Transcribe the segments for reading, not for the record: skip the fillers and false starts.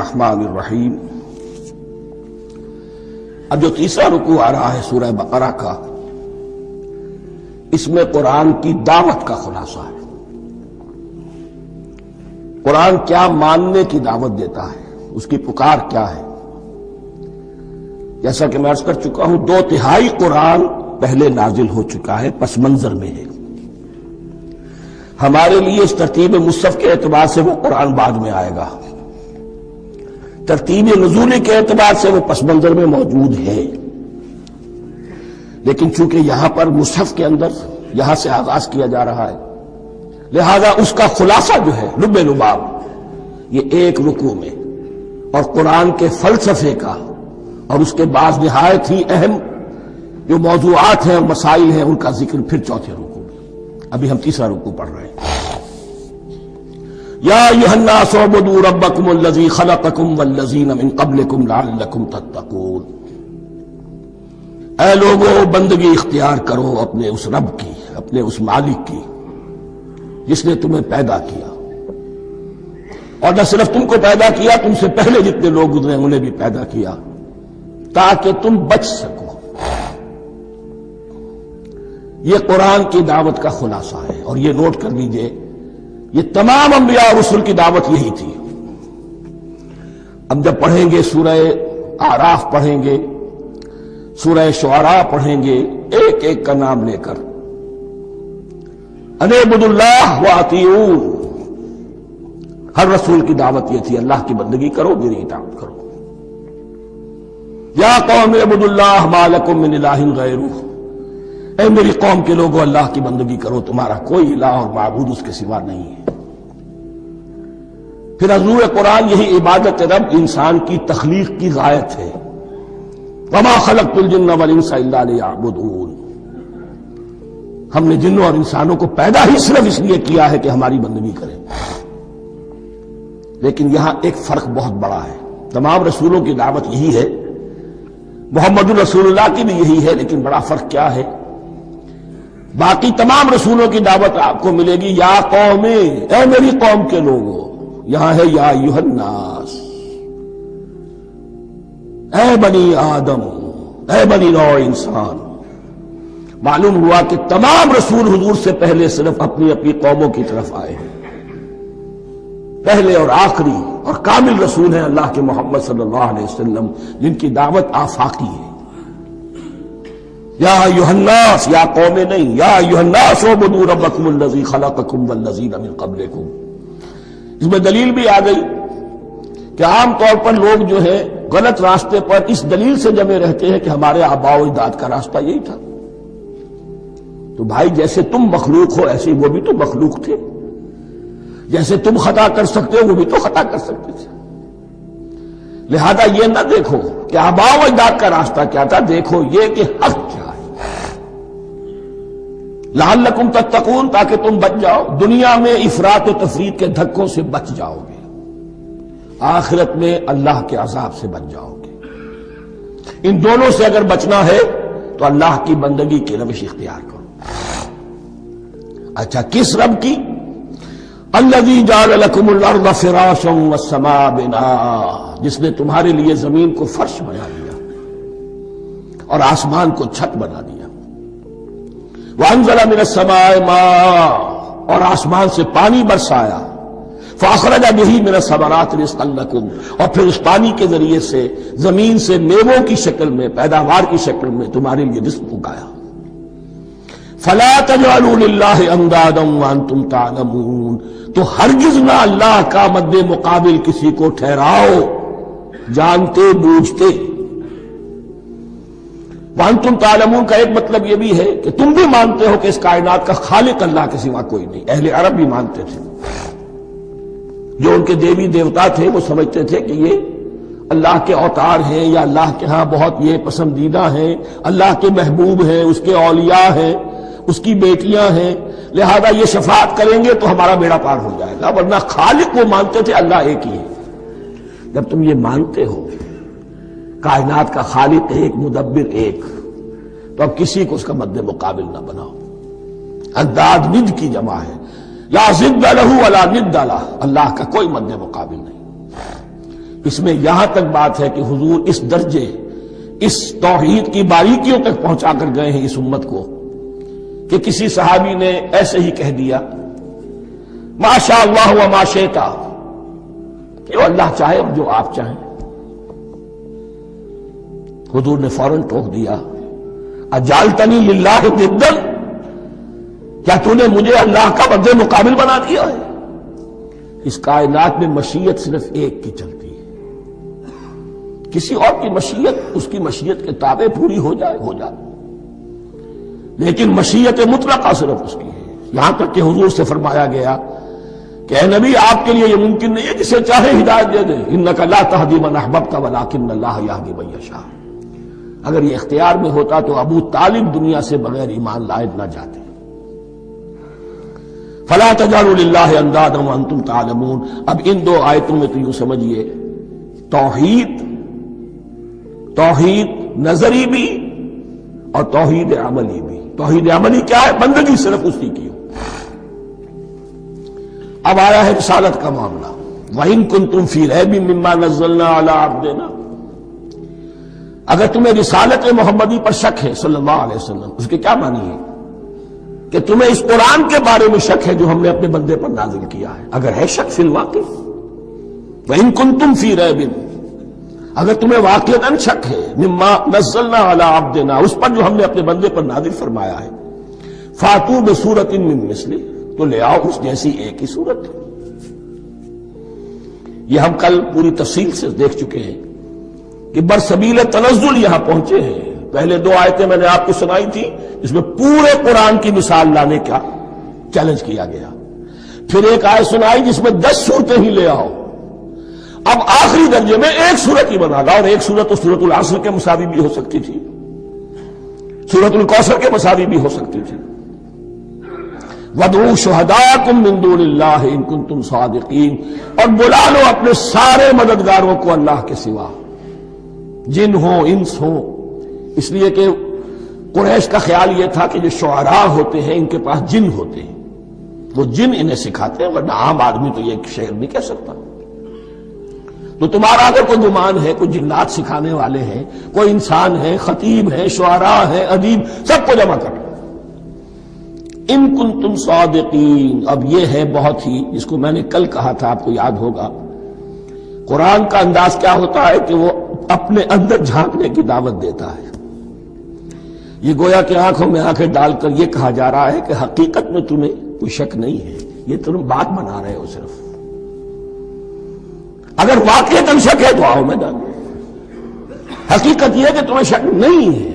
الرحمن الرحیم۔ اب جو تیسرا رکوع آ رہا ہے سورہ بقرہ کا، اس میں قرآن کی دعوت کا خلاصہ ہے۔ قرآن کیا ماننے کی دعوت دیتا ہے، اس کی پکار کیا ہے۔ جیسا کہ میں عرض کر چکا ہوں، 2/3 قرآن پہلے نازل ہو چکا ہے، پس منظر میں ہے۔ ہمارے لیے اس ترتیب مصحف کے اعتبار سے وہ قرآن بعد میں آئے گا، ترتیب نزولی کے اعتبار سے وہ پس منظر میں موجود ہے، لیکن چونکہ یہاں پر مصحف کے اندر یہاں سے آغاز کیا جا رہا ہے، لہذا اس کا خلاصہ جو ہے لب لباب یہ ایک رکوع میں، اور قرآن کے فلسفے کا اور اس کے بعض نہایت ہی اہم جو موضوعات ہیں اور مسائل ہیں ان کا ذکر پھر چوتھے رکوع میں۔ ابھی ہم تیسرا رکوع پڑھ رہے ہیں۔ یا ایھا الناس اعبدوا ربکم الذی خلقکم والذین من قبلکم لعلکم تتقون۔ اے لوگو، بندگی اختیار کرو اپنے اس رب کی، اپنے اس مالک کی جس نے تمہیں پیدا کیا، اور نہ صرف تم کو پیدا کیا، تم سے پہلے جتنے لوگ گزرے انہیں بھی پیدا کیا تاکہ تم بچ سکو۔ یہ قرآن کی دعوت کا خلاصہ ہے، اور یہ نوٹ کر لیجئے، یہ تمام انبیاء اور رسل کی دعوت یہی تھی۔ اب جب پڑھیں گے سورہ اعراف پڑھیں گے، سورہ شعراء پڑھیں گے، ایک ایک کا نام لے کر ان اعبدوا اللہ واطیعون، ہر رسول کی دعوت یہ تھی، اللہ کی بندگی کرو، میری اطاعت کرو۔ یا قوم اعبدوا اللہ ما لکم من الہ غیرہ، اے میری قوم کے لوگوں، اللہ کی بندگی کرو، تمہارا کوئی الہ اور معبود اس کے سوا نہیں ہے۔ پھر حضور قرآن یہی عبادت رب انسان کی تخلیق کی غایت ہے۔ وما خلقت الجن والانس الا لیعبدون، ہم نے جنوں اور انسانوں کو پیدا ہی صرف اس لیے کیا ہے کہ ہماری بندگی کریں۔ لیکن یہاں ایک فرق بہت بڑا ہے، تمام رسولوں کی دعوت یہی ہے، محمد الرسول اللہ کی بھی یہی ہے، لیکن بڑا فرق کیا ہے؟ باقی تمام رسولوں کی دعوت آپ کو ملے گی یا قوم، اے میری قوم کے لوگوں، یہاں ہے یا ایھا الناس، اے بنی آدم، اے بنی نوع انسان۔ معلوم ہوا کہ تمام رسول حضور سے پہلے صرف اپنی اپنی قوموں کی طرف آئے ہیں۔ پہلے اور آخری اور کامل رسول ہیں اللہ کے محمد صلی اللہ علیہ وسلم، جن کی دعوت آفاقی ہے۔ یا ایھا الناس، یا قوم نہیں، یا ایھا الناس اعبدوا ربکم الذی خلقکم والذین من قبلکم۔ اس میں دلیل بھی آ گئی کہ عام طور پر لوگ جو ہے غلط راستے پر اس دلیل سے جمے رہتے ہیں کہ ہمارے آباء و اجداد کا راستہ یہی تھا۔ تو بھائی، جیسے تم مخلوق ہو ایسے وہ بھی تو مخلوق تھے، جیسے تم خطا کر سکتے ہو وہ بھی تو خطا کر سکتے تھے۔ لہذا یہ نہ دیکھو کہ آباء و اجداد کا راستہ کیا تھا، دیکھو یہ کہ حق کیا ہے۔ لعلکم تتقون، تاکہ تم بچ جاؤ، دنیا میں افراط و تفریط کے دھکوں سے بچ جاؤ گے، آخرت میں اللہ کے عذاب سے بچ جاؤ گے۔ ان دونوں سے اگر بچنا ہے تو اللہ کی بندگی کی روش اختیار کرو۔ اچھا، کس رب کی؟ الذی جعل لکم الارض فراشا والسماء بناء، جس نے تمہارے لیے زمین کو فرش بنا دیا اور آسمان کو چھت بنا دیا۔ وانزل من السماء ماء، اور آسمان سے پانی برسایا۔ فاخرج بہ من الثمرات رزقا لکم، اور پھر اس پانی کے ذریعے سے زمین سے میووں کی شکل میں، پیداوار کی شکل میں تمہارے لیے رزق اگایا۔ فلا تجعلوا للہ اندادا وانتم تعلمون، تو ہرگز نہ اللہ کا مد مقابل کسی کو ٹھہراؤ جانتے بوجھتے۔ وانتم تعلمون کا ایک مطلب یہ بھی ہے کہ تم بھی مانتے ہو کہ اس کائنات کا خالق اللہ کے سوا کوئی نہیں۔ اہل عرب بھی مانتے تھے، جو ان کے دیوی دیوتا تھے وہ سمجھتے تھے کہ یہ اللہ کے اوتار ہیں، یا اللہ کے ہاں بہت یہ پسندیدہ ہیں، اللہ کے محبوب ہیں، اس کے اولیاء ہیں، اس کی بیٹیاں ہیں، لہذا یہ شفاعت کریں گے تو ہمارا بیڑا پار ہو جائے گا۔ ورنہ خالق وہ مانتے تھے اللہ ایک ہی ہے۔ جب تم یہ مانتے ہو کائنات کا خالق ایک، مدبر ایک، تو اب کسی کو اس کا مد مقابل نہ بناؤ۔ انداد ند کی جمع ہے، لا ضد لہ ولا ند لہ، اللہ کا کوئی مد مقابل نہیں۔ اس میں یہاں تک بات ہے کہ حضور اس درجے، اس توحید کی باریکیوں تک پہنچا کر گئے ہیں اس امت کو کہ کسی صحابی نے ایسے ہی کہہ دیا ما شاء اللہ و ما شئت، کہ اللہ چاہے جو آپ چاہیں۔ حضور نے فوراً ٹوک دیا اجعلتنی للہ ندا، کیا تو نے مجھے اللہ کا مد مقابل بنا دیا ہے؟ اس کائنات میں مشیت صرف ایک کی چلتی ہے، کسی اور کی مشیت اس کی مشیت کے تابع پوری ہو جائے، لیکن مشیت مطلقہ صرف اس کی ہے۔ یہاں تک کہ حضور سے فرمایا گیا کہ اے نبی آپ کے لیے یہ ممکن نہیں ہے جسے چاہے ہدایت دے دے، انک لا تہدی من احببت ولکن اللہ یہدی من یشاء۔ اگر یہ اختیار میں ہوتا تو ابو طالب دنیا سے بغیر ایمان لائے نہ جاتے۔ فلا تجعلوا للہ اندادا وانتم تعلمون۔ اب ان دو آیتوں میں تو یوں سمجھیے توحید نظری بھی اور توحید عملی بھی۔ توحید عملی کیا ہے؟ بندگی صرف اسی کی ہو۔ اب آیا ہے رسالت کا معاملہ، وَإِن كُنتُمْ فِي رَيْبٍ مِّمَّا نَزَّلْنَا عَلَىٰ عَبْدِنَا، اگر تمہیں رسالت محمدی پر شک ہے صلی اللہ علیہ وسلم، اس کے کیا معنی ہے؟ کہ تمہیں اس قرآن کے بارے میں شک ہے جو ہم نے اپنے بندے پر نازل کیا ہے۔ اگر ہے شک فی الواقع، وَإِن كُنتُمْ فِي رَيْبٍ، اگر تمہیں واقعتاً شک ہے مما نزلنا علی عبدنا، اس پر جو ہم نے اپنے بندے پر نازل فرمایا ہے، فاتوا بسورۃ من مثلہ، تو لے آؤ اس جیسی ایک ہی صورت۔ یہ ہم کل پوری تفصیل سے دیکھ چکے ہیں کہ برسبیل تنزل یہاں پہنچے ہیں۔ پہلے دو آیتیں میں نے آپ کو سنائی تھی جس میں پورے قرآن کی مثال لانے کا چیلنج کیا گیا، پھر ایک آیت سنائی جس میں 10 صورتیں ہی لے آؤ، اب آخری درجے میں ایک صورت ہی بنا لا، اور ایک صورت تو سورۃ العصر کے مساوی بھی ہو سکتی تھی، سورۃ الکوثر کے مساوی بھی ہو سکتی تھی۔ وَادْعُوا شُهَدَاءَكُم مِّن دُونِ اللَّهِ إِن كُنتُمْ صَادِقِينَ، اور بلا لو اپنے سارے مددگاروں کو اللہ کے سوا، جن ہوں انس ہوں۔ اس لیے کہ قریش کا خیال یہ تھا کہ جو شعراء ہوتے ہیں ان کے پاس جن ہوتے ہیں، وہ جن انہیں سکھاتے ہیں، ورنہ عام آدمی تو یہ شعر نہیں کہہ سکتا۔ تو تمہارا اگر کوئی گمان ہے کوئی جنات سکھانے والے ہیں، کوئی انسان ہے، خطیب ہے، شعراء ہے، ادیب، سب کو جمع کرو۔ ان کنتم صادقین، اب یہ ہے بہت ہی، جس کو میں نے کل کہا تھا آپ کو یاد ہوگا، قرآن کا انداز کیا ہوتا ہے کہ وہ اپنے اندر جھانکنے کی دعوت دیتا ہے۔ یہ گویا کہ آنکھوں میں آنکھیں ڈال کر یہ کہا جا رہا ہے کہ حقیقت میں تمہیں کوئی شک نہیں ہے، یہ تم بات بنا رہے ہو صرف، اگر واقعتاً شک ہے تو آؤ میدان میں۔ حقیقت یہ ہے کہ تمہیں شک نہیں ہے،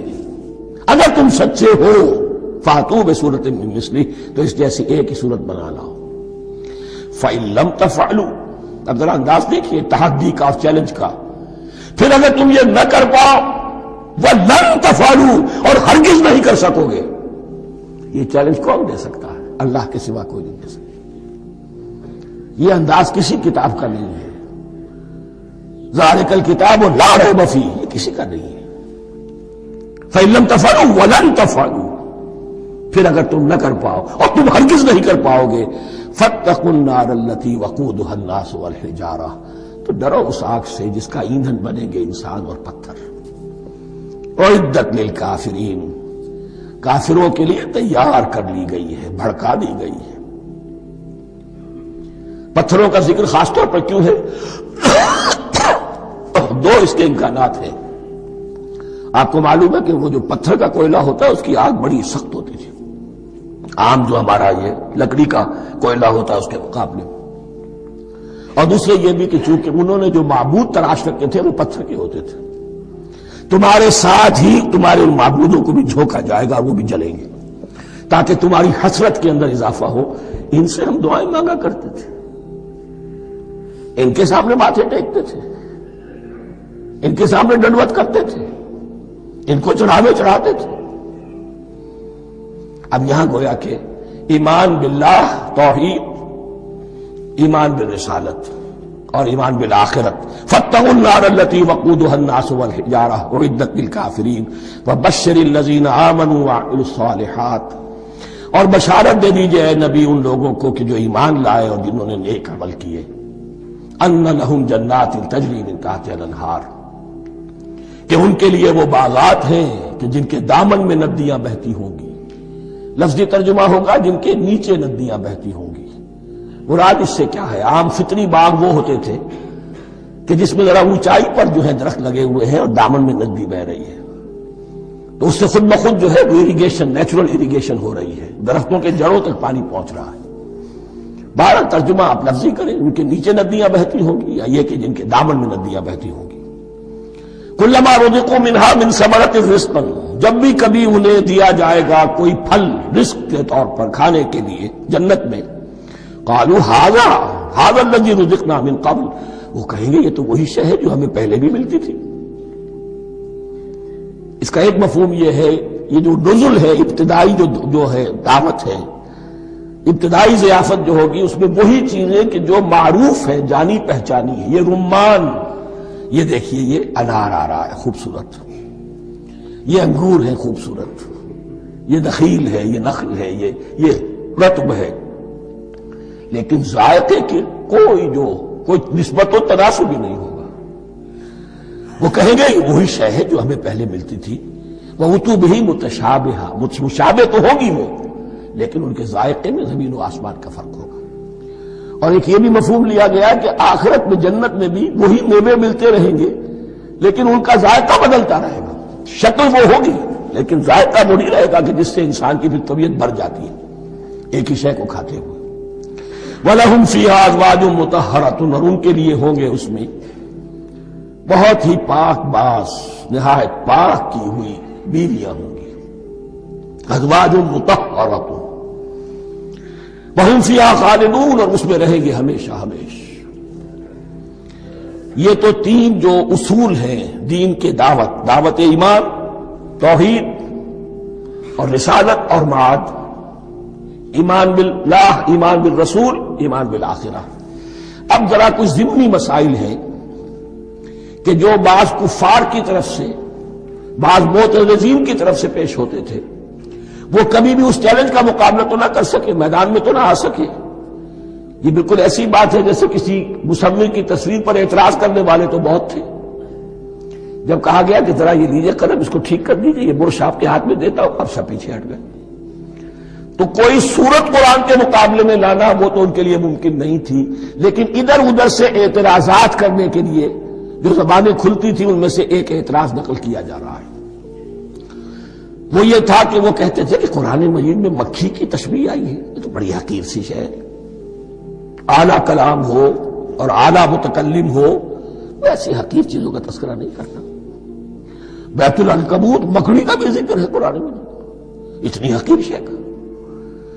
اگر تم سچے ہو فاتوا بسورۃ من مثلہ، تو اس جیسی ایک ہی صورت بنا لاؤ۔ فإن لم تفعلوا، اب ذرا انداز دیکھیے تحدی کا، چیلنج کا، پھر اگر تم یہ نہ کر پاؤ وَلَن تَفْعَلُوا، اور ہرگز نہیں کر سکو گے، یہ چیلنج کون دے سکتا ہے؟ اللہ کے سوا کوئی نہیں دے سکتا۔ یہ انداز کسی کتاب کا نہیں ہے، ذَلِكَ الْكِتَابُ لَا رَيْبَ فِيهِ، یہ کسی کا نہیں ہے۔ فَإِن لَمْ تَفْعَلُوا وَلَن تَفْعَلُوا، پھر اگر تم نہ کر پاؤ اور تم ہرگز نہیں کر پاؤ گے، فَاتَّقُوا النَّارَ الَّتِي وَقُودُهَا النَّاسُ وَالْحِجَارَةُ، تو ڈرو اس آگ سے جس کا ایندھن بنیں گے انسان اور پتھر۔ اعدت للکافرین، کافروں کے لیے تیار کر لی گئی ہے، بھڑکا دی گئی ہے۔ پتھروں کا ذکر خاص طور پر کیوں ہے؟ دو اس کے امکانات ہیں۔ آپ کو معلوم ہے کہ وہ جو پتھر کا کوئلہ ہوتا ہے اس کی آگ بڑی سخت ہوتی تھی، عام جو ہمارا یہ لکڑی کا کوئلہ ہوتا ہے اس کے مقابلے میں، اور دوسرے یہ بھی کہ چونکہ انہوں نے جو معبود تراش رکھے تھے وہ پتھر کے ہوتے تھے، تمہارے ساتھ ہی تمہارے ان معبودوں کو بھی جھونکا جائے گا، وہ بھی جلیں گے، تاکہ تمہاری حسرت کے اندر اضافہ ہو۔ ان سے ہم دعائیں مانگا کرتے تھے، ان کے سامنے ماتھے ٹیکتے تھے، ان کے سامنے ڈنڈوت کرتے تھے، ان کو چڑھاوے چڑھاتے تھے۔ اب یہاں گویا کہ ایمان باللہ توحید، ایمان بالرسالت اور ایمان بالآخرت، فاتقوا النار التي وقودها الناس والحجارة اعدت للكافرین وبشر الذین آمنوا وعملوا الصالحات، اور بشارت دے دیجئے اے نبی ان لوگوں کو کہ جو ایمان لائے اور جنہوں نے نیک عمل کیے۔ ان لہم جنات تجری من تحتہا الانہار، کہ ان کے لیے وہ باغات ہیں کہ جن کے دامن میں ندیاں بہتی ہوں گی. لفظی ترجمہ ہوگا جن کے نیچے ندیاں بہتی ہوں گی. مراد اس سے کیا ہے؟ عام فطری باغ وہ ہوتے تھے کہ جس میں ذرا اونچائی پر جو ہے درخت لگے ہوئے ہیں اور دامن میں ندی بہ رہی ہے، تو اس سے خود بخود جو ہے وہ اریگیشن، نیچرل اریگیشن ہو رہی ہے، درختوں کے جڑوں تک پانی پہنچ رہا ہے. بہرحال ترجمہ آپ لفظی کریں، ان کے نیچے ندیاں بہتی ہوں گی یا یہ کہ جن کے دامن میں ندیاں بہتی ہوں گی. کلما رزقوا منہا من ثمرۃ رزقا، جب بھی کبھی انہیں دیا جائے گا کوئی پھل رزق کے طور پر کھانے کے لیے جنت میں، قالوا ھذا الذی رزقنا من قبل، وہ کہیں گے یہ تو وہی شے ہے جو ہمیں پہلے بھی ملتی تھی. اس کا ایک مفہوم یہ ہے، یہ جو نزل ہے ابتدائی جو ہے دعوت ہے، ابتدائی ضیافت جو ہوگی اس میں وہی چیزیں کہ جو معروف ہے، جانی پہچانی ہے. یہ رمان، یہ دیکھیے یہ انار آ رہا ہے خوبصورت، یہ انگور ہے خوبصورت، یہ نخیل ہے، یہ نخل ہے، یہ رطب ہے، لیکن ذائقے کی کوئی نسبت و تناسب ہی نہیں ہوگا. وہ کہیں گے یہ وہی شے ہے جو ہمیں پہلے ملتی تھی. وَأُتُوا بِهِ مُتَشَابِهًا، مشابہ تو ہوگی وہ، لیکن ان کے ذائقے میں زمین و آسمان کا فرق ہوگا. اور ایک یہ بھی مفہوم لیا گیا کہ آخرت میں جنت میں بھی وہی میوے ملتے رہیں گے، لیکن ان کا ذائقہ بدلتا رہے گا. شکل وہ ہوگی لیکن ذائقہ وہی رہے گا کہ جس سے انسان کی پھر طبیعت بھر جاتی ہے ایک ہی شے کو کھاتے ہوئے. وَلَهُمْ فِيهَا أَزْوَاجٌ مُطَهَّرَةٌ، اور ان کے لیے ہوں گے اس میں بہت ہی پاک باز، نہایت پاک کی ہوئی بیویاں ہوں گی. أَزْوَاجٌ مُطَهَّرَةٌ وَهُمْ فِيهَا خَالِدُونَ، اور اس میں رہیں گے ہمیشہ ہمیشہ. یہ تو تین جو اصول ہیں دین کے دعوت ایمان، توحید اور رسالت اور معاد، ایمان باللہ، ایمان بالرسول، ایمان بالآخرہ. اب ذرا کچھ ضمنی مسائل ہیں کہ جو بعض کفار کی طرف سے، بعض معتزلین کی طرف سے پیش ہوتے تھے، وہ کبھی بھی اس چیلنج کا مقابلہ تو نہ کر سکے، میدان میں تو نہ آ سکے. یہ بالکل ایسی بات ہے جیسے کسی مصور کی تصویر پر اعتراض کرنے والے تو بہت تھے. جب کہا گیا کہ ذرا یہ لیجیے قلم، اس کو ٹھیک کر دیجیے، یہ برش آپ کے ہاتھ میں دیتا ہوں، اب سب پیچھے ہٹ گئے. تو کوئی صورت قرآن کے مقابلے میں لانا وہ تو ان کے لیے ممکن نہیں تھی، لیکن ادھر ادھر سے اعتراضات کرنے کے لیے جو زبانیں کھلتی تھی ان میں سے ایک اعتراض نقل کیا جا رہا ہے. وہ یہ تھا کہ وہ کہتے تھے کہ قرآن مجید میں مکھی کی تشبیہ آئی ہے، یہ تو بڑی حقیر سی شے ہے. اعلیٰ کلام ہو اور اعلیٰ متکلم ہو، ایسی حقیر چیزوں کا تذکرہ نہیں کرتا. بیت العنکبوت، مکڑی کا بھی ذکر ہے قرآن میں، اتنی حقیر شے کا،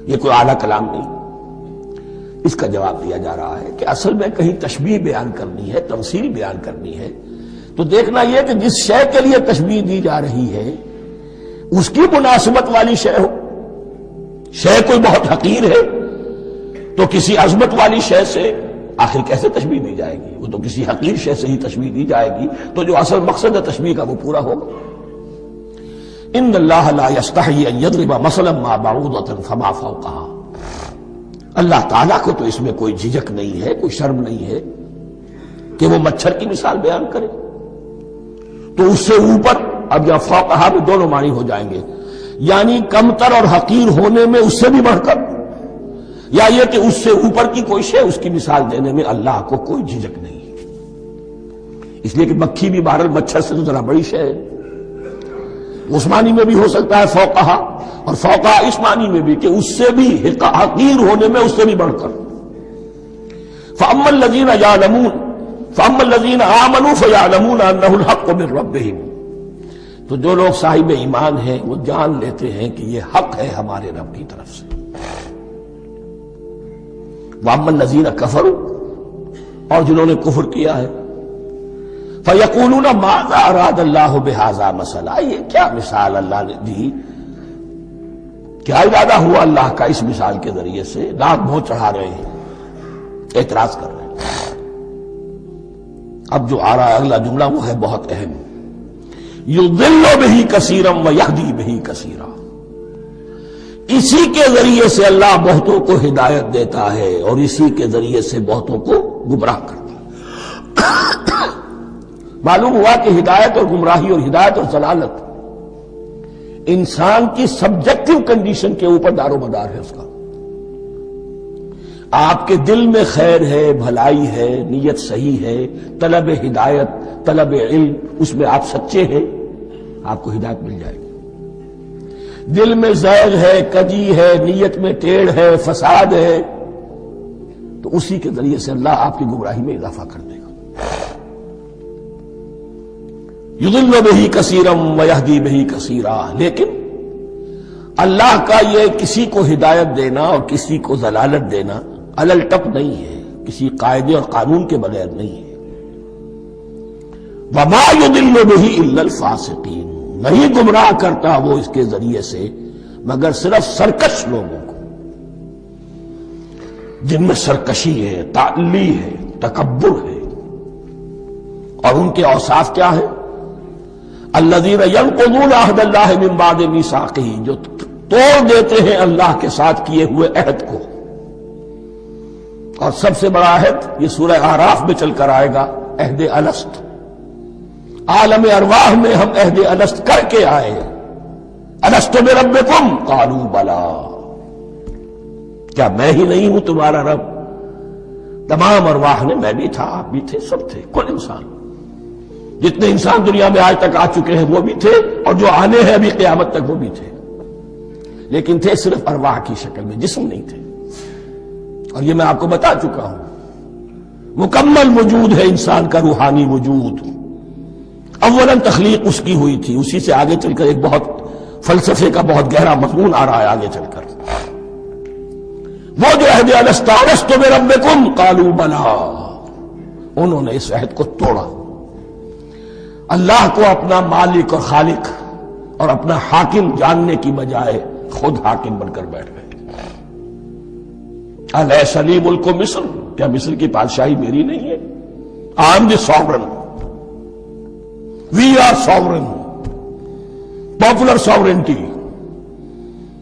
یہ کوئی اعلیٰ کلام نہیں. اس کا جواب دیا جا رہا ہے کہ اصل میں کہیں تشبیہ بیان کرنی ہے، تمثیل بیان کرنی ہے، تو دیکھنا یہ کہ جس شے کے لیے تشبیہ دی جا رہی ہے اس کی مناسبت والی شے ہو. شے کوئی بہت حقیر ہے تو کسی عظمت والی شے سے آخر کیسے تشبیہ دی جائے گی؟ وہ تو کسی حقیر شے سے ہی تشبیہ دی جائے گی، تو جو اصل مقصد ہے تشبیہ کا وہ پورا ہوگا. ان اللہ لا یستحیی ان یضرب مثلا ما بعوضۃ فما فوقہا، اللہ تعالیٰ کو تو اس میں کوئی جھجک نہیں ہے، کوئی شرم نہیں ہے کہ وہ مچھر کی مثال بیان کرے. تو اس سے اوپر، اب یا فوقہا میں دونوں معنی ہو جائیں گے، یعنی کمتر اور حقیر ہونے میں اس سے بھی بڑھ کر، یا یہ کہ اس سے اوپر کی کوئی شے، اس کی مثال دینے میں اللہ کو کوئی جھجک نہیں. اس لیے کہ مکھی بھی بہرحال مچھر سے تو ذرا بڑی شے ہے. اس معنی میں بھی ہو سکتا ہے فوقہا، اور فوقہا اس معنی میں بھی کہ اس سے بھی حقیر ہونے میں اس سے بھی بڑھ کر. فَأَمَّا الَّذِينَ يَعْلَمُونَ فَأَمَّا الَّذِينَ آمَنُوا فَيَعْلَمُونَ أَنَّهُ الْحَقُّ مِنْ رَبِّهِمْ، تو جو لوگ صاحب ایمان ہیں وہ جان لیتے ہیں کہ یہ حق ہے ہمارے رب کی طرف سے. وَأَمَّا الَّذِينَ كَفَرُوا، اور جنہوں نے کفر کیا ہے، فَيَقُولُونَ مَاذَا أَرَادَ اللَّهُ بِهَذَا مَثَلًا، یہ کیا مثال اللہ نے دی، کیا ارادہ ہوا اللہ کا اس مثال کے ذریعے سے. ناک منہ چڑھا رہے ہیں، اعتراض کر رہے ہیں. اب جو آ رہا ہے اگلا جملہ وہ ہے بہت اہم، یضل بہ کثیرا ویہدی بہ کثیرا، اسی کے ذریعے سے اللہ بہتوں کو ہدایت دیتا ہے اور اسی کے ذریعے سے بہتوں کو گمراہ کرتا ہے. معلوم ہوا کہ ہدایت اور گمراہی اور ہدایت اور ضلالت انسان کی سبجیکٹو کنڈیشن کے اوپر دار و مدار ہے اس کا. آپ کے دل میں خیر ہے، بھلائی ہے، نیت صحیح ہے، طلب ہدایت، طلب علم، اس میں آپ سچے ہیں، آپ کو ہدایت مل جائے گی. دل میں زیغ ہے، کجی ہے، نیت میں ٹیڑھ ہے، فساد ہے، تو اسی کے ذریعے سے اللہ آپ کی گمراہی میں اضافہ کر دے گا. یضل بہ کثیرا ویہدی بہ کثیرا. لیکن اللہ کا یہ کسی کو ہدایت دینا اور کسی کو ضلالت دینا علل ٹپ نہیں ہے، کسی قاعدے اور قانون کے بغیر نہیں ہے. وما یضل بہ الا الفاسقین. نہیں گمراہ کرتا وہ اس کے ذریعے سے مگر صرف سرکش لوگوں کو، جن میں سرکشی ہے، تعلی ہے، تکبر ہے. اور ان کے اوصاف کیا ہے؟ الذین ینقضون عہد اللہ من بعد میثاقہ. جو توڑ دیتے ہیں اللہ کے ساتھ کیے ہوئے عہد کو. اور سب سے بڑا عہد یہ سورہ اعراف میں چل کر آئے گا، عہد الست. عالم ارواح میں ہم عہد الست کر کے آئے. الست بربکم قالوا بلی. کیا میں ہی نہیں ہوں تمہارا رب؟ تمام ارواح نے، میں بھی تھا، آپ بھی تھے، سب تھے، کل انسان. جتنے انسان دنیا میں آج تک آ چکے ہیں وہ بھی تھے، اور جو آنے ہیں ابھی قیامت تک وہ بھی تھے. لیکن تھے صرف ارواح کی شکل میں، جسم نہیں تھے. اور یہ میں آپ کو بتا چکا ہوں، مکمل وجود ہے انسان کا روحانی وجود. اولاً تخلیق اس کی ہوئی تھی، اسی سے آگے چل کر ایک بہت فلسفے کا بہت گہرا مضمون آ رہا ہے آگے چل کر. وہ جو عہد الست الست بربکم قالوا بلی، انہوں نے اس عہد کو توڑا. اللہ کو اپنا مالک اور خالق اور اپنا حاکم جاننے کی بجائے خود حاکم بن کر بیٹھ گئے. الیس لی ملک مصر. کیا مصر کی بادشاہی میری نہیں ہے؟ I am the sovereign. We are sovereign. Popular sovereignty.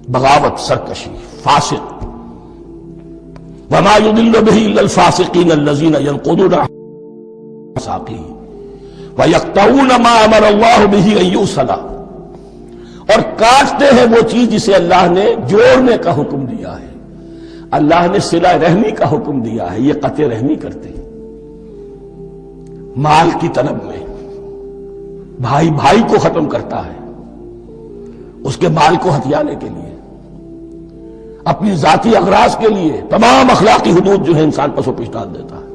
بغاوت، سرکشی، فاسق. وما يضل به الا الفاسقين الذين ينقضون ميثاقه ويقطعون ما امر الله به ان يوصل. اور کاٹتے ہیں وہ چیز جسے اللہ نے جوڑنے کا حکم دیا ہے. اللہ نے صلہ رحمی کا حکم دیا ہے، یہ قطع رحمی کرتے ہیں. مال کی طلب میں بھائی بھائی کو ختم کرتا ہے اس کے مال کو ہتھیانے کے لیے، اپنی ذاتی اغراض کے لیے. تمام اخلاقی حدود جو ہے انسان پس و پیش ڈال دیتا ہے.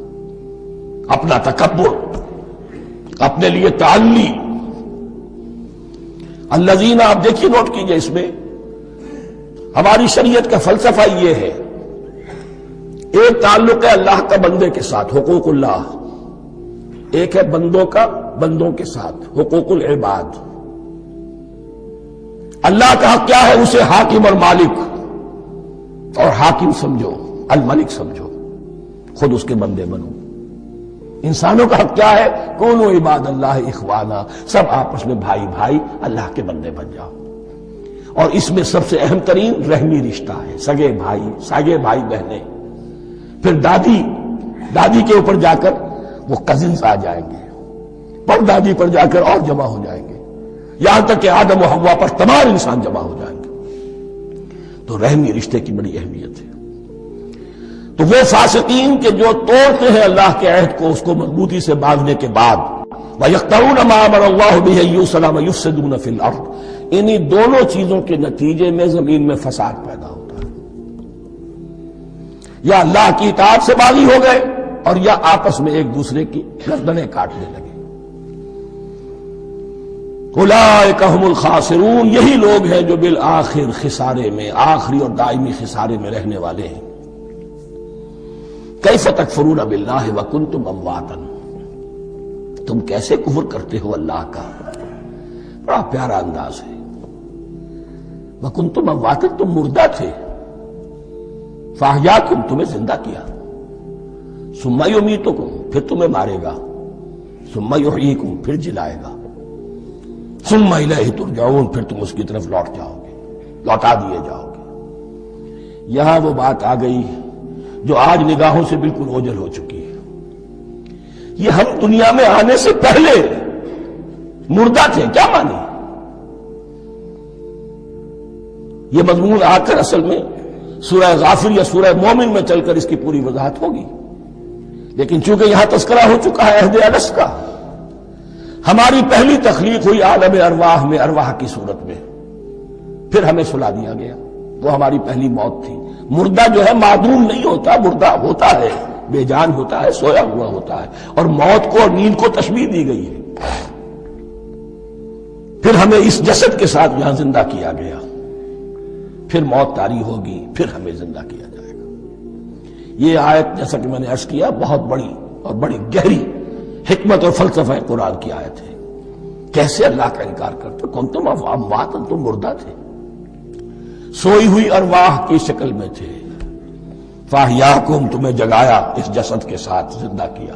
اپنا تکبر، اپنے لیے تعلی. الذین، آپ دیکھیے، نوٹ کیجئے، اس میں ہماری شریعت کا فلسفہ یہ ہے. ایک تعلق ہے اللہ کا بندے کے ساتھ، حقوق اللہ. ایک ہے بندوں کا بندوں کے ساتھ، حقوق العباد. اللہ کا حق کیا ہے؟ اسے حاکم اور مالک اور حاکم سمجھو، الملک سمجھو، خود اس کے بندے بنو. انسانوں کا حق کیا ہے؟ کونوا عباد اللہ اخوانا. سب آپس میں بھائی بھائی اللہ کے بندے بن جاؤ. اور اس میں سب سے اہم ترین رحمی رشتہ ہے، سگے بھائی، سگے بھائی بہنیں. پھر دادی کے اوپر جا کر وہ کزنز آ جائیں گے، پر دادی پر جا کر اور جمع ہو جائیں گے، یہاں تک کہ آدم و حوا پر تمام انسان جمع ہو جائیں گے. تو رحمی رشتے کی بڑی اہمیت ہے. تو وہ فاسقین کے جو توڑتے ہیں اللہ کے عہد کو، اس کو مضبوطی سے باندھنے کے بعد، وَيَقْطَعُونَ مَا أَمَرَ اللَّهُ بِهِ أَن يُوصَلَ وَيُفْسِدُونَ فِي الْأَرْضِ. انہی دونوں چیزوں کے نتیجے میں زمین میں فساد پیدا ہوتا ہے. یا اللہ کی اطاعت سے باغی ہو گئے اور یا آپس میں ایک دوسرے کی گردنیں کاٹنے لگے. اولئک ھم الخاسرون. یہی لوگ ہیں جو بالآخر خسارے میں، آخری اور دائمی خسارے میں رہنے والے ہیں. کیف تکفرون باللہ وکنتم امواتا. تم کیسے کفر کرتے ہو اللہ کا؟ بڑا پیارا انداز ہے. وکنتم امواتا، تم مردہ تھے. فاحیاکم، تمہیں زندہ کیا. ثم یمیتکم، پھر تمہیں مارے گا. ثم یحییکم، پھر جلائے گا. ثم الیہ ترجعون، پھر تم اس کی طرف لوٹ جاؤ گے، لوٹا دیے جاؤ گے. یہاں وہ بات آ گئی جو آج نگاہوں سے بالکل اوجھل ہو چکی ہے. یہ ہم دنیا میں آنے سے پہلے مردہ تھے، کیا مانی؟ یہ مضمون آ کر اصل میں سورہ غافر یا سورہ مومن میں چل کر اس کی پوری وضاحت ہوگی، لیکن چونکہ یہاں تذکرہ ہو چکا ہے عہد الست کا، ہماری پہلی تخلیق ہوئی عالم ارواح میں، ارواح کی صورت میں، پھر ہمیں سلا دیا گیا، وہ ہماری پہلی موت تھی۔ مردہ جو ہے معدوم نہیں ہوتا، مردہ ہوتا ہے، بے جان ہوتا ہے، سویا ہوا ہوتا ہے، اور موت کو اور نیند کو تشبیہ دی گئی ہے۔ پھر ہمیں اس جسد کے ساتھ یہاں زندہ کیا گیا، پھر موت طاری ہوگی، پھر ہمیں زندہ کیا جائے گا۔ یہ آیت جیسا کہ میں نے عرض کیا بہت بڑی اور بڑی گہری حکمت اور فلسفہ قرآن کی آیت ہے۔ کیسے اللہ کا انکار کرتے؟ کنتم اموات، تم مردہ تھے، سوئی ہوئی ارواح کی شکل میں تھے، فاحیاکم، تمہیں جگایا اس جسد کے ساتھ، زندہ کیا،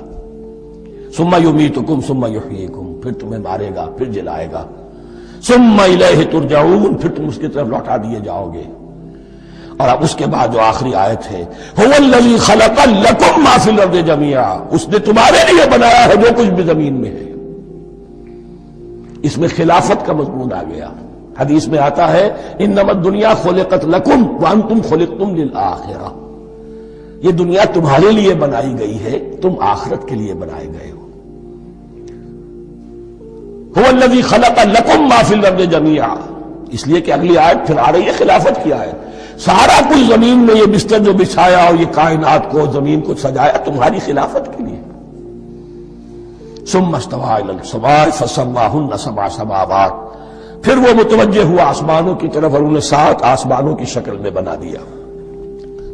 ثم یمیتکم ثم یحییکم، پھر تمہیں مارے گا، پھر جلائے گا، ثم الیہ ترجعون، پھر تم اس کی طرف لوٹا دیے جاؤ گے۔ اور اب اس کے بعد جو آخری آیت ہے، هو الذی خلق لکم ما فی الارض جميعا، اس نے تمہارے لیے بنایا ہے جو کچھ بھی زمین میں ہے۔ اس میں خلافت کا مضمون آ گیا۔ حدیث میں آتا ہے انما الدنیا خلقت لکم وانتم خلقتم للآخرہ، یہ دنیا تمہارے لیے بنائی گئی ہے، تم آخرت کے لیے بنائے گئے ہو۔ هو الذی خلق لکم ما فی الارض جميعا، اس لیے کہ اگلی آیت پھر آ رہی ہے خلافت کی آیت۔ سارا کچھ زمین میں یہ بستر جو بچھایا اور یہ کائنات کو، زمین کو سجایا تمہاری خلافت کے لیے۔ ثم استوى الى السماء فسواهن سبع سماوات، پھر وہ متوجہ ہوا آسمانوں کی طرف اور انہیں 7 آسمانوں کی شکل میں بنا دیا۔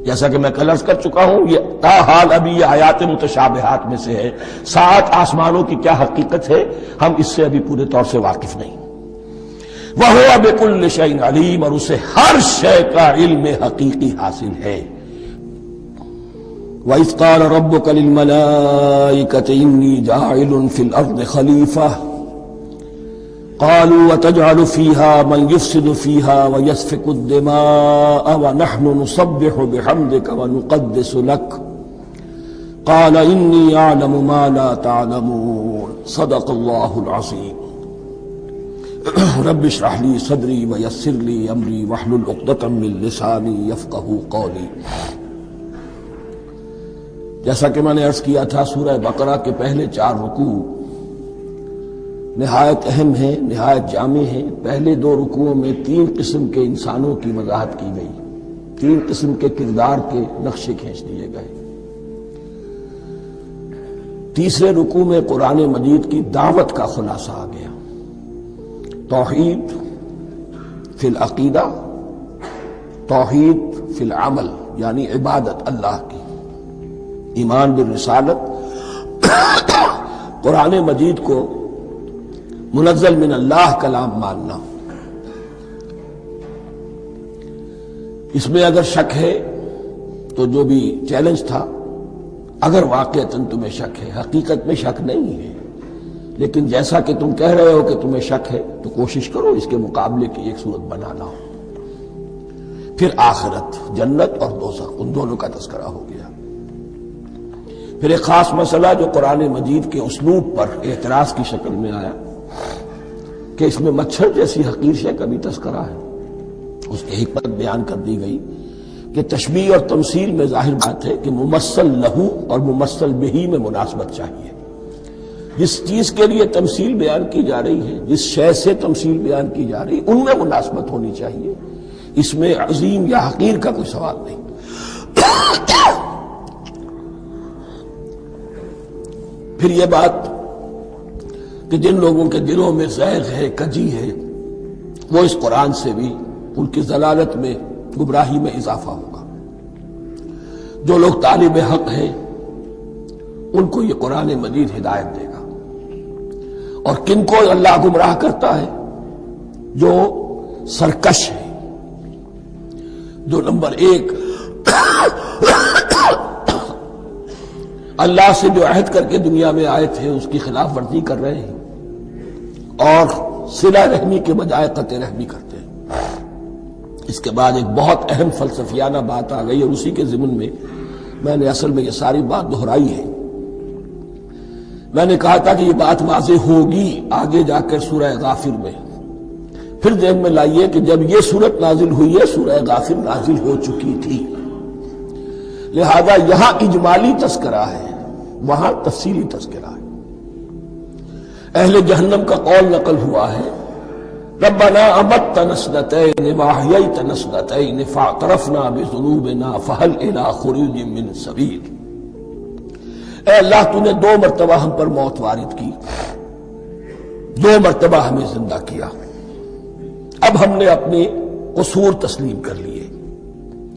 جیسا کہ میں کل عرض کر چکا ہوں، یہ تاحال ابھی یہ آیات متشابہات میں سے ہے۔ 7 آسمانوں کی کیا حقیقت ہے ہم اس سے ابھی پورے طور سے واقف نہیں۔ وَهُوَ بِكُلِّ شَيْءٍ عَلِيمٌ، اور اسے ہر شے کا علم حقیقی حاصل ہے۔ وَإِذْ قَالَ رَبُّكَ لِلْمَلَائِكَةِ إِنِّي جَاعِلٌ فِي الْأَرْضِ خَلِيفَةً قالوا وتجعل فيها من يفسد فيها ويسفك الدماء ونحن نسبح بحمدك ونقدس لك قال إني أعلم ما لا تعلمون صدق الله العظيم رب اشرح لي صدري ويسر لي أمري واحلل عقدة من لساني يفقهوا قولي۔ جیسا کہ میں نے عرض کیا تھا، سورہ بقرہ کے پہلے 4 رکوع نہایت اہم ہیں، نہایت جامع ہیں۔ پہلے 2 رکوعوں میں 3 قسم کے انسانوں کی وضاحت کی گئی، 3 قسم کے کردار کے نقشے کھینچ دیے گئے۔ تیسرے رکوع میں قرآن مجید کی دعوت کا خلاصہ آ گیا، توحید فی العقیدہ، توحید فی العمل، یعنی عبادت اللہ کی، ایمان بالرسالت، قرآن مجید کو منزل من اللہ کلام ماننا۔ اس میں اگر شک ہے تو جو بھی چیلنج تھا، اگر واقعتاً تمہیں شک ہے، حقیقت میں شک نہیں ہے، لیکن جیسا کہ تم کہہ رہے ہو کہ تمہیں شک ہے تو کوشش کرو اس کے مقابلے کی ایک صورت بنانا ہو۔ پھر آخرت، جنت اور دوزخ، ان دونوں کا تذکرہ ہو گیا۔ پھر ایک خاص مسئلہ جو قرآن مجید کے اسلوب پر اعتراض کی شکل میں آیا کہ اس میں مچھر جیسی حقیر شے کا بھی تذکرہ ہے، اس کی حکمت بیان کر دی گئی کہ تشبیہ اور تمثیل میں ظاہر بات ہے کہ ممثل لہو اور ممثل بہی میں مناسبت چاہیے۔ جس چیز کے لیے تمثیل بیان کی جا رہی ہے، جس شے سے تمثیل بیان کی جا رہی، ان میں مناسبت ہونی چاہیے، اس میں عظیم یا حقیر کا کوئی سوال نہیں۔ پھر یہ بات کہ جن لوگوں کے دلوں میں زیغ ہے، کجی ہے، وہ اس قرآن سے بھی ان کی ضلالت میں، گمراہی میں اضافہ ہوگا۔ جو لوگ طالب حق ہیں ان کو یہ قرآن مجید ہدایت دے گا، اور کن کو اللہ گمراہ کرتا ہے؟ جو سرکش ہے، جو نمبر 1 اللہ سے جو عہد کر کے دنیا میں آئے تھے اس کی خلاف ورزی کر رہے ہیں اور صلہ رحمی کے بجائے قطع رحمی کرتے ہیں۔ اس کے بعد ایک بہت اہم فلسفیانہ بات آ گئی، اور اسی کے ضمن میں نے اصل میں یہ ساری بات دہرائی ہے میں نے کہا تھا کہ یہ بات واضح ہوگی آگے جا کر سورہ غافر میں. پھر ذہن میں لائیے کہ جب یہ سورت نازل ہوئی ہے سورہ غافر نازل ہو چکی تھی، لہذا یہاں اجمالی تذکرہ ہے، وہاں تفصیلی تذکرہ ہے. اہل جہنم کا قول نقل ہوا ہے، ربنا امتنا اثنتین واحییتنا اثنتین فاعترفنا بذنوبنا فہل الی خروج من سبیل. اے اللہ تو نے 2 مرتبہ ہم پر موت وارد کی، 2 مرتبہ ہمیں زندہ کیا، اب ہم نے اپنے قصور تسلیم کر لیے،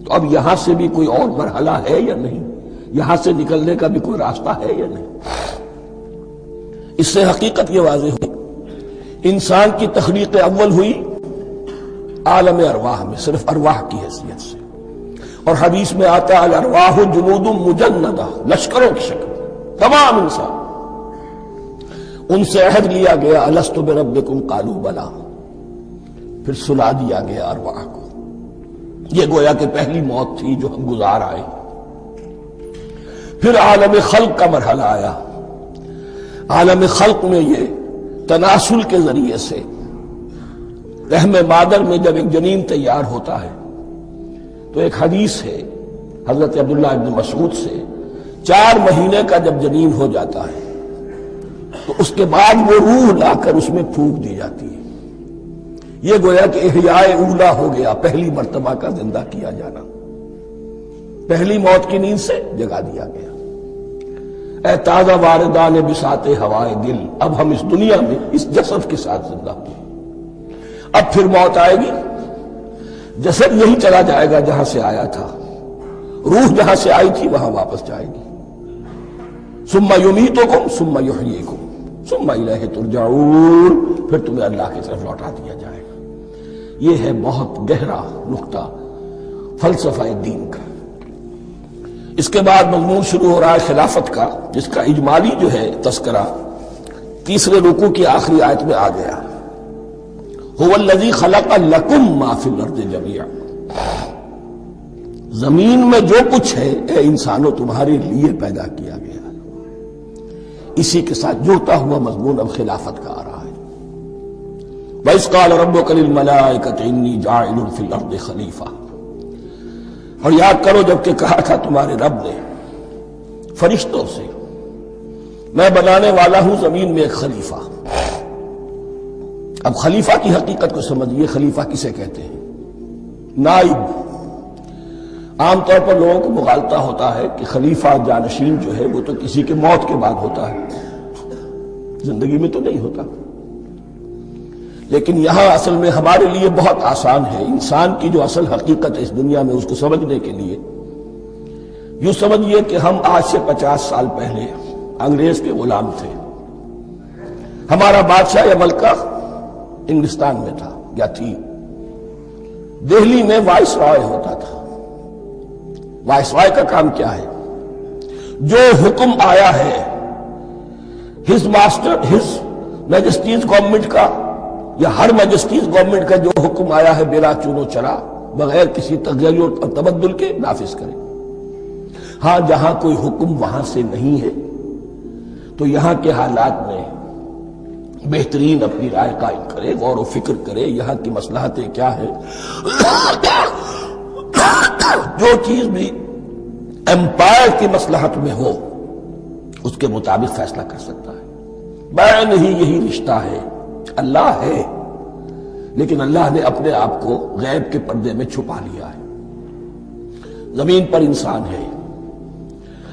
تو اب یہاں سے بھی کوئی اور مرحلہ ہے یا نہیں، یہاں سے نکلنے کا بھی کوئی راستہ ہے یا نہیں. اس سے حقیقت یہ واضح ہوئی انسان کی تخلیق اول ہوئی عالم ارواح میں، صرف ارواح کی حیثیت سے، اور حدیث میں آتا ہے الارواح جنود مجندہ، لشکروں کی شکل تمام انسان. ان سے عہد لیا گیا الست بربکم قالوا بلا، پھر سلا دیا گیا ارواح کو. یہ گویا کہ پہلی موت تھی جو ہم گزار آئے. پھر عالم خلق کا مرحلہ آیا. عالم خلق میں یہ تناسل کے ذریعے سے رحم مادر میں جب ایک جنین تیار ہوتا ہے تو ایک حدیث ہے حضرت عبداللہ ابن مسعود سے، 4 مہینے کا جب جنین ہو جاتا ہے تو اس کے بعد وہ روح لا کر اس میں پھونک دی جاتی ہے. یہ گویا کہ احیاء اولا ہو گیا، پہلی مرتبہ کا زندہ کیا جانا، پہلی موت کی نیند سے جگا دیا گیا. اے تازہ واردان بساط ہوائے دل، اب ہم اس دنیا میں اس جسد کے ساتھ زندہ ہوئے. اب پھر موت آئے گی، جسد یہی چلا جائے گا جہاں سے آیا تھا، روح جہاں سے آئی تھی وہاں واپس جائے گی. ثم یمیتکم ثم یحییکم ثم الیہ ترجعون، پھر تمہیں اللہ کی طرف لوٹا دیا جائے گا. یہ ہے بہت گہرا نقطہ فلسفہ دین کا. اس کے بعد مضمون شروع ہو رہا ہے خلافت کا، جس کا اجمالی جو ہے تذکرہ 3 رکوع کی آخری آیت میں آ گیا. هو الذی خلق لکم ما فی الارض جمیعا، زمین میں جو کچھ ہے اے انسانوں تمہارے لیے پیدا کیا گیا. اسی کے ساتھ جڑتا ہوا مضمون اب خلافت کا آ رہا ہے. وَإِذْ قَالَ رَبُّكَ لِلْمَلَائِكَةِ إِنِّي جَاعِلٌ فِي الْأَرْضِ خَلِيفَةً، اور یاد کرو جب کہ کہا تھا تمہارے رب نے فرشتوں سے میں بنانے والا ہوں زمین میں ایک خلیفہ. اب خلیفہ کی حقیقت کو سمجھیے. خلیفہ کسے کہتے ہیں؟ نائب. عام طور پر لوگوں کو مغالطہ ہوتا ہے کہ خلیفہ جانشین جو ہے وہ تو کسی کے موت کے بعد ہوتا ہے، زندگی میں تو نہیں ہوتا. لیکن یہاں اصل میں ہمارے لیے بہت آسان ہے. انسان کی جو اصل حقیقت ہے اس دنیا میں، اس کو سمجھنے کے لیے یوں سمجھیے کہ ہم آج سے 50 سال پہلے انگریز کے غلام تھے. ہمارا بادشاہ یا ملکہ انگلستان میں تھا یا تھی. دہلی میں وائس رائے ہوتا تھا. وائس رائے کا کام کیا ہے؟ جو حکم آیا ہے ہز میجسٹیز گورنمنٹ کا یا ہر میجسٹیز گورنمنٹ کا جو حکم آیا ہے بلا چون و چرا، بغیر کسی تغیر اور تبدل کے نافذ کرے. ہاں جہاں کوئی حکم وہاں سے نہیں ہے تو یہاں کے حالات میں بہترین اپنی رائے قائم کرے، غور و فکر کرے، یہاں کی مصلحتیں کیا ہے، جو چیز بھی امپائر کی مصلحت میں ہو اس کے مطابق فیصلہ کر سکتا ہے. بین ہی یہی رشتہ ہے. اللہ ہے لیکن اللہ نے اپنے آپ کو غیب کے پردے میں چھپا لیا ہے. زمین پر انسان ہے.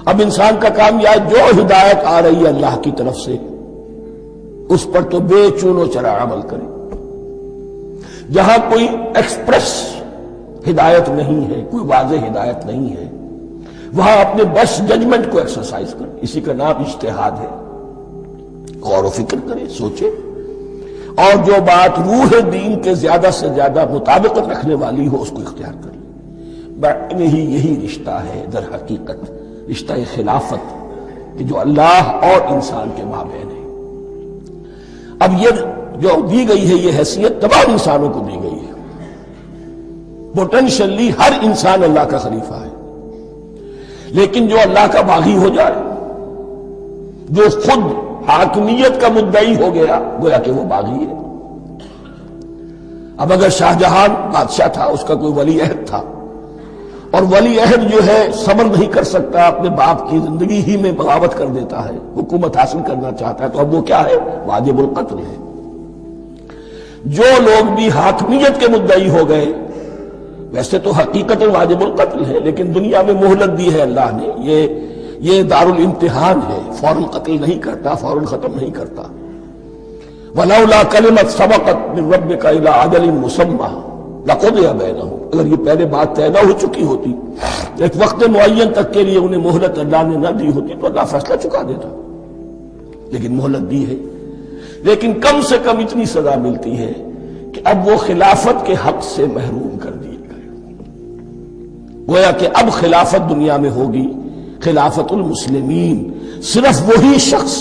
اب انسان کا کام یہ ہے جو ہدایت آ رہی ہے اللہ کی طرف سے اس پر تو بے چون و چرا عمل کرے. جہاں کوئی ایکسپریس ہدایت نہیں ہے، کوئی واضح ہدایت نہیں ہے، وہاں اپنے بس ججمنٹ کو ایکسرسائز کرے. اسی کا نام اجتہاد ہے. غور و فکر کرے، سوچے، اور جو بات روح دین کے زیادہ سے زیادہ مطابقت رکھنے والی ہو اس کو اختیار کر لے. بین ہی یہی رشتہ ہے در حقیقت رشتہ خلافت کہ جو اللہ اور انسان کے مابین ہے. اب یہ جو دی گئی ہے یہ حیثیت تمام انسانوں کو دی گئی ہے. پوٹینشلی ہر انسان اللہ کا خلیفہ ہے. لیکن جو اللہ کا باغی ہو جائے، جو خود حاکمیت کا مدعی ہو گیا، گویا کہ وہ باغی ہے۔ اب اگر شاہ جہان بادشاہ تھا، اس کا کوئی ولی عہد تھا، اور ولی عہد جو ہے صبر نہیں کر سکتا، اپنے باپ کی زندگی ہی میں بغاوت کر دیتا ہے، حکومت حاصل کرنا چاہتا ہے، تو اب وہ کیا ہے؟ واجب القتل ہے۔ جو لوگ بھی حاکمیت کے مدعی ہو گئے، ویسے تو حقیقت واجب القتل ہے، لیکن دنیا میں مہلت دی ہے اللہ نے، یہ دارالامتحان ہے، فوراً قتل نہیں کرتا، فوراً ختم نہیں کرتا۔ وَلَوْلَا كَلِمَةٌ سَبَقَتْ مِن رَبِّكَ إِلَىٰ أَجَلٍ مُّسَمًّى لَقُضِيَ بَيْنَهُمْ، اگر یہ پہلے بات طے نہ ہو چکی ہوتی، ایک وقت معین تک کے لیے انہیں مہلت اللہ نے نہ دی ہوتی، تو اللہ فیصلہ چکا دیتا، لیکن مہلت دی ہے۔ لیکن کم سے کم اتنی سزا ملتی ہے کہ اب وہ خلافت کے حق سے محروم کر دیے گئے۔ گویا کہ اب خلافت دنیا میں ہوگی خلافت المسلمین، صرف وہی شخص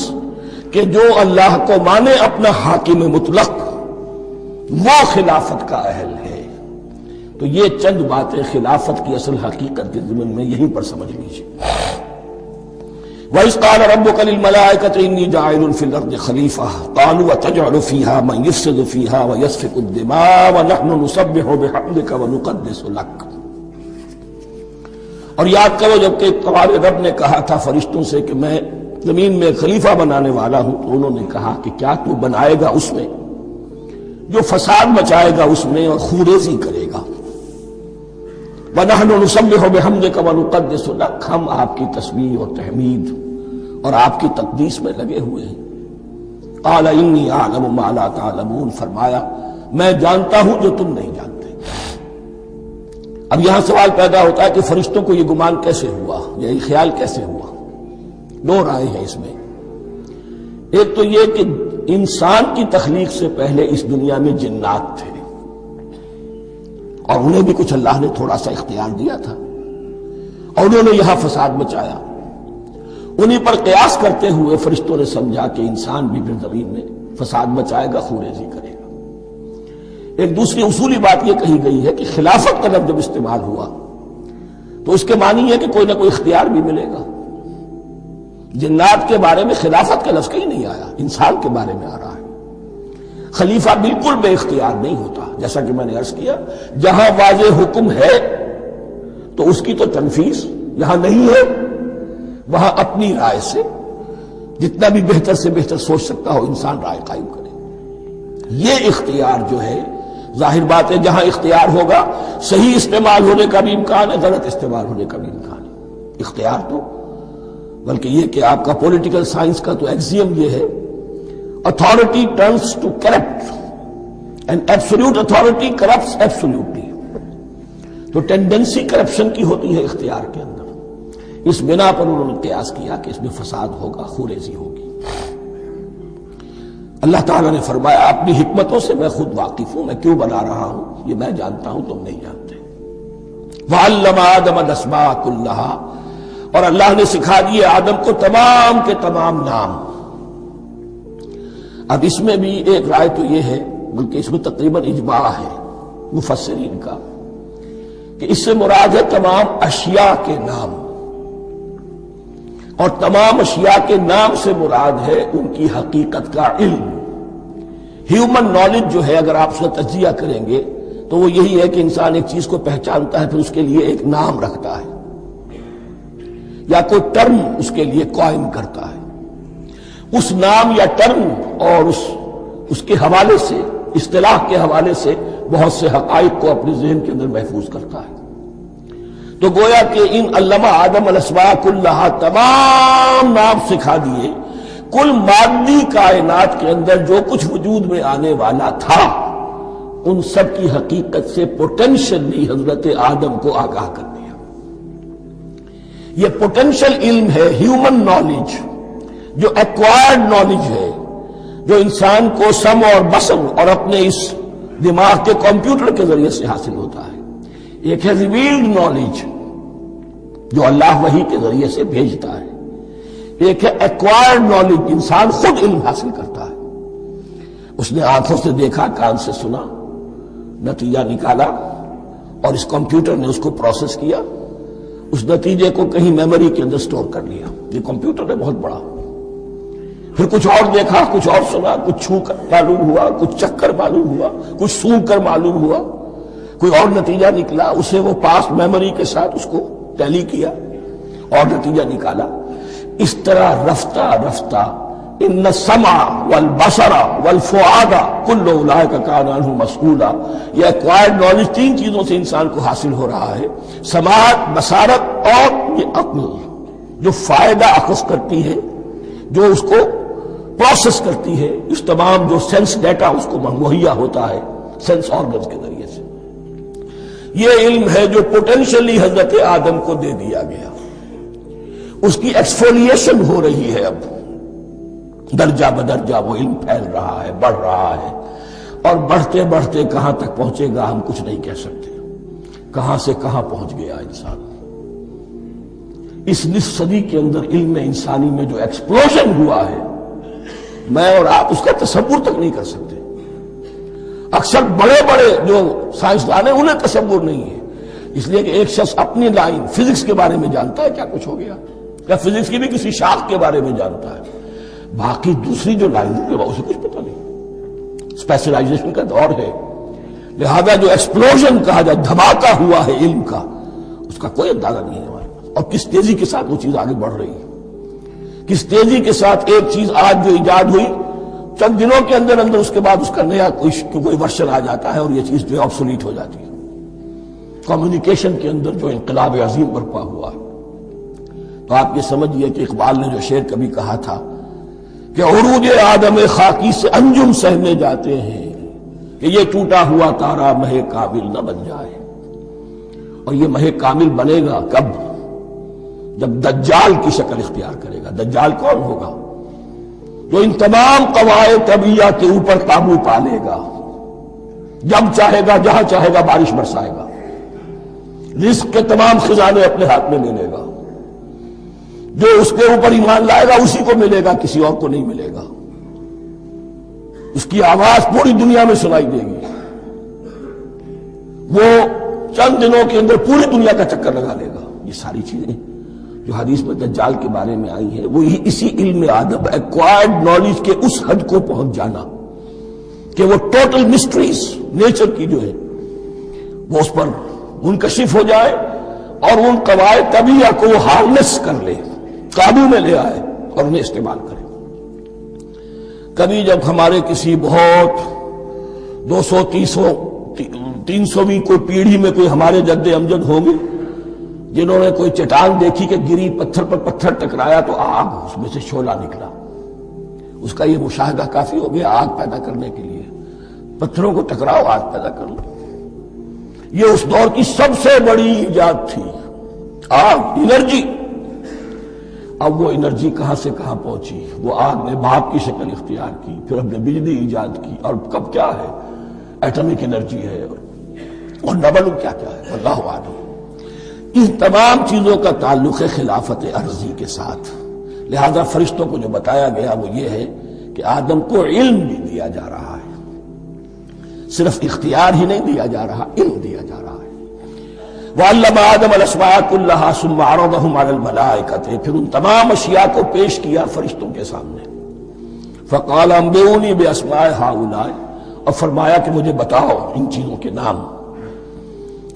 کہ جو اللہ کو مانے اپنا حاکم مطلق، وہ خلافت کا اہل ہے۔ تو یہ چند باتیں خلافت کی اصل حقیقت کے ضمن میں یہیں پر سمجھ لیجیے۔ وَإِذْ قَالَ رَبُّكَ لِلْمَلَائِكَةِ إِنِّي جَاعِلٌ فِي الْأَرْضِ خَلِيفَةً قَالُوا أَتَجْعَلُ فِيهَا مَن يُفْسِدُ فِيهَا وَيَسْفِكُ الدِّمَاءَ وَنَحْنُ نُسَبِّحُ بِحَمْدِكَ وَنُقَدِّسُ لَكَ۔ اور یاد کرو جب کہ تمہارے رب نے کہا تھا فرشتوں سے کہ میں زمین میں خلیفہ بنانے والا ہوں، تو انہوں نے کہا کہ کیا تو بنائے گا اس میں جو فساد مچائے گا اس میں اور خوریزی کرے گا۔ وَنَحْنُ نُسَبِّحُ بِحَمْدِكَ وَنُقَدِّسُ لَكَ، ہم آپ کی تسبیح اور تحمید اور آپ کی تقدیس میں لگے ہوئے ہیں۔ قَالَ إِنِّي أَعْلَمُ مَا لَا تَعْلَمُونَ، فرمایا میں جانتا ہوں جو تم نہیں جانتے۔ اب یہاں سوال پیدا ہوتا ہے کہ فرشتوں کو یہ گمان کیسے ہوا، یا یہ خیال کیسے ہوا؟ دو رائے ہیں اس میں۔ ایک تو یہ کہ انسان کی تخلیق سے پہلے اس دنیا میں جنات تھے، اور انہیں بھی کچھ اللہ نے تھوڑا سا اختیار دیا تھا، اور انہوں نے یہاں فساد مچایا۔ انہی پر قیاس کرتے ہوئے فرشتوں نے سمجھا کہ انسان بھی پھر زمین میں فساد مچائے گا، خوریزی کرے گا۔ ایک دوسری اصولی بات یہ کہی گئی ہے کہ خلافت کا لفظ جب استعمال ہوا تو اس کے معنی ہے کہ کوئی نہ کوئی اختیار بھی ملے گا۔ جنات کے بارے میں خلافت کا لفظ کہیں نہیں آیا، انسان کے بارے میں آ رہا ہے۔ خلیفہ بالکل بے اختیار نہیں ہوتا، جیسا کہ میں نے عرض کیا، جہاں واضح حکم ہے تو اس کی تو تنفیذ، یہاں نہیں ہے وہاں اپنی رائے سے جتنا بھی بہتر سے بہتر سوچ سکتا ہو انسان رائے قائم کرے۔ یہ اختیار جو ہے، ظاہر بات ہے جہاں اختیار ہوگا صحیح استعمال ہونے کا بھی امکان ہے، غلط استعمال ہونے کا بھی امکان ہے۔ اختیار تو بلکہ یہ کہ آپ کا پولیٹیکل سائنس کا تو ایکسیم یہ ہے، authority turns to corrupt and absolute authority corrupts absolutely۔ تو ٹینڈنسی کرپشن کی ہوتی ہے اختیار کے اندر، اس بنا پر انہوں نے قیاس کیا کہ اس میں فساد ہوگا، خوریزی ہوگی۔ اللہ تعالیٰ نے فرمایا اپنی حکمتوں سے میں خود واقف ہوں، میں کیوں بنا رہا ہوں یہ میں جانتا ہوں، تم نہیں جانتے۔ وَعَلَّمَ آدَمَ الْأَسْمَاءَ كُلَّهَا، اور اللہ نے سکھا دیے آدم کو تمام کے تمام نام۔ اب اس میں بھی ایک رائے تو یہ ہے، بلکہ اس میں تقریباً اجماع ہے مفسرین کا، کہ اس سے مراد ہے تمام اشیاء کے نام، اور تمام اشیاء کے نام سے مراد ہے ان کی حقیقت کا علم۔ ہیومن نالج جو ہے اگر آپ اس کا تجزیہ کریں گے تو وہ یہی ہے کہ انسان ایک چیز کو پہچانتا ہے، پھر اس کے لیے ایک نام رکھتا ہے یا کوئی ٹرم اس کے لیے قائم کرتا ہے۔ اس نام یا ٹرم اور اس کے حوالے سے، اصطلاح کے حوالے سے بہت سے حقائق کو اپنے ذہن کے اندر محفوظ کرتا ہے۔ تو گویا کہ ان علمہ آدم الاسماء کلہا، تمام نام سکھا دیے کل مادی کائنات کے اندر جو کچھ وجود میں آنے والا تھا، ان سب کی حقیقت سے پوٹینشلی حضرت آدم کو آگاہ کر دیا۔ یہ پوٹینشل علم ہے، ہیومن نالج، جو ایکوائرڈ نالج ہے، جو انسان کو سم اور بسم اور اپنے اس دماغ کے کمپیوٹر کے ذریعے سے حاصل ہوتا ہے۔ ایک ہے ریویلڈ نالج جو اللہ وحی کے ذریعے سے بھیجتا ہے، ایک ہے ایکوائرڈ نالج، انسان خود علم حاصل کرتا ہے۔ اس نے آنکھوں سے دیکھا، کان سے سنا، نتیجہ نکالا، اور اس کمپیوٹر نے اس کو پروسیس کیا، اس نتیجے کو کہیں میموری کے اندر سٹور کر لیا۔ یہ کمپیوٹر ہے بہت بڑا، پھر کچھ اور دیکھا، کچھ اور سنا، کچھ چھو کر معلوم ہوا، کچھ چکھ کر معلوم ہوا، کچھ سونگھ کر معلوم ہوا، کوئی اور نتیجہ نکلا، اسے وہ پاسٹ میموری کے ساتھ اس کو ٹیلی کیا اور نتیجہ نکالا۔ اس طرح رفتہ رفتہ ان السمع والبصر والفؤاد کل اولئک کان عنہ مسئولا، یہ ایکوائرڈ نالج تین چیزوں سے انسان کو حاصل ہو رہا ہے، سماعت، بصارت اور یہ عقل، جو فائدہ اخذ کرتی ہے، جو اس کو پروسیس کرتی ہے، اس تمام جو سینس ڈیٹا اس کو مہیا ہوتا ہے سینس آرگنز کے ذریعے سے۔ یہ علم ہے جو پوٹینشلی حضرت آدم کو دے دیا گیا، اس کی ایکسفولیشن ہو رہی ہے، اب درجہ بدرجہ وہ علم پھیل رہا ہے، بڑھ رہا ہے، اور بڑھتے بڑھتے کہاں تک پہنچے گا ہم کچھ نہیں کہہ سکتے، کہاں سے کہاں پہنچ گیا انسان۔ اس نصف صدی کے اندر علم انسانی میں جو ایکسپلوژن ہوا ہے، میں اور آپ اس کا تصور تک نہیں کر سکتے۔ اکثر بڑے بڑے جو سائنسدان ہیں انہیں تصور نہیں ہے، اس لیے کہ ایک شخص اپنی لائن فزکس کے بارے میں جانتا ہے کیا کچھ ہو گیا، یا فزکس کی بھی کسی شاخ کے بارے میں جانتا ہے، باقی دوسری جو لائن ہے اسے کچھ پتہ نہیں۔ اسپیشلائزیشن کا دور ہے، لہذا جو ایکسپلوژن کہا جائے، دھماکہ ہوا ہے علم کا، اس کا کوئی اندازہ نہیں ہے ہمارے پاس، اور کس تیزی کے ساتھ وہ چیز آگے بڑھ رہی ہے، کس تیزی کے ساتھ ایک چیز آج جو ایجاد ہوئی چند دنوں کے اندر اندر اس کے بعد اس کا نیا کوئی ورژن آ جاتا ہے اور یہ چیز جو ہے آبسولیٹ ہو جاتی ہے۔ کمیونیکیشن کے اندر جو انقلاب عظیم برپا ہوا ہے، تو آپ یہ سمجھیے کہ اقبال نے جو شعر کبھی کہا تھا کہ عروج آدم خاکی سے انجم سہنے جاتے ہیں کہ یہ ٹوٹا ہوا تارا مہ کامل نہ بن جائے، اور یہ مہ کامل بنے گا کب؟ جب دجال کی شکل اختیار کرے گا۔ دجال کون ہوگا؟ جو ان تمام قواعد طبیعہ کے اوپر قابو پا لے گا، جب چاہے گا جہاں چاہے گا بارش برسائے گا، رزق کے تمام خزانے اپنے ہاتھ میں لے لے گا، جو اس کے اوپر ایمان لائے گا اسی کو ملے گا، کسی اور کو نہیں ملے گا، اس کی آواز پوری دنیا میں سنائی دے گی، وہ چند دنوں کے اندر پوری دنیا کا چکر لگا لے گا۔ یہ ساری چیزیں جو حدیث میں دجال کے بارے میں آئی ہیں، وہ اسی علم آدم، ایکوائرڈ نالج کے اس حد کو پہنچ جانا کہ وہ ٹوٹل مسٹریز نیچر کی جو ہے وہ اس پر منکشف ہو جائے، اور ان قواعد طبیعہ کو وہ ہارنس کر لے، قابو میں لے آئے اور انہیں استعمال کرے۔ کبھی جب ہمارے کسی بہت 200-300ویں کوئی پیڑھی میں کوئی ہمارے جد امجد ہوں گے جنہوں نے کوئی چٹان دیکھی کہ گری، پتھر پر پتھر ٹکرایا تو آگ، اس میں سے شعلہ نکلا، اس کا یہ مشاہدہ کافی ہو گیا آگ پیدا کرنے کے لیے۔ پتھروں کو ٹکراؤ، آگ پیدا کر لو۔ یہ اس دور کی سب سے بڑی ایجاد تھی، آگ، انرجی۔ اب وہ انرجی کہاں سے کہاں پہنچی، وہ آگ نے بھاپ کی شکل اختیار کی، پھر ہم نے بجلی ایجاد کی، اور کب کیا ہے، ایٹمک انرجی ہے، اور نہ معلوم کیا کیا ہے، اللہ عالم۔ ان تمام چیزوں کا تعلق ہے خلافت ارضی کے ساتھ، لہذا فرشتوں کو جو بتایا گیا وہ یہ ہے کہ آدم کو علم بھی دیا جا رہا ہے، صرف اختیار ہی نہیں دیا جا رہا، علم دیا جا رہا ہے۔ وَعَلَّمَ آدَمَ الْأَسْمَاءَ كُلَّهَا ثُمَّ عَرَضَهُمْ عَلَى الْمَلَائِكَةِ، پھر ان تمام اشیاء کو پیش کیا فرشتوں کے سامنے۔ فَقَالَ أَنبِئُونِي بِأَسْمَاءِ هَؤُلَاءِ، اور فرمایا کہ مجھے بتاؤ ان چیزوں کے نام،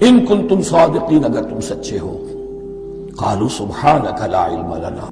ان کنتم صادقین، اگر تم سچے ہو۔ قالوا سبحانک لا علم لنا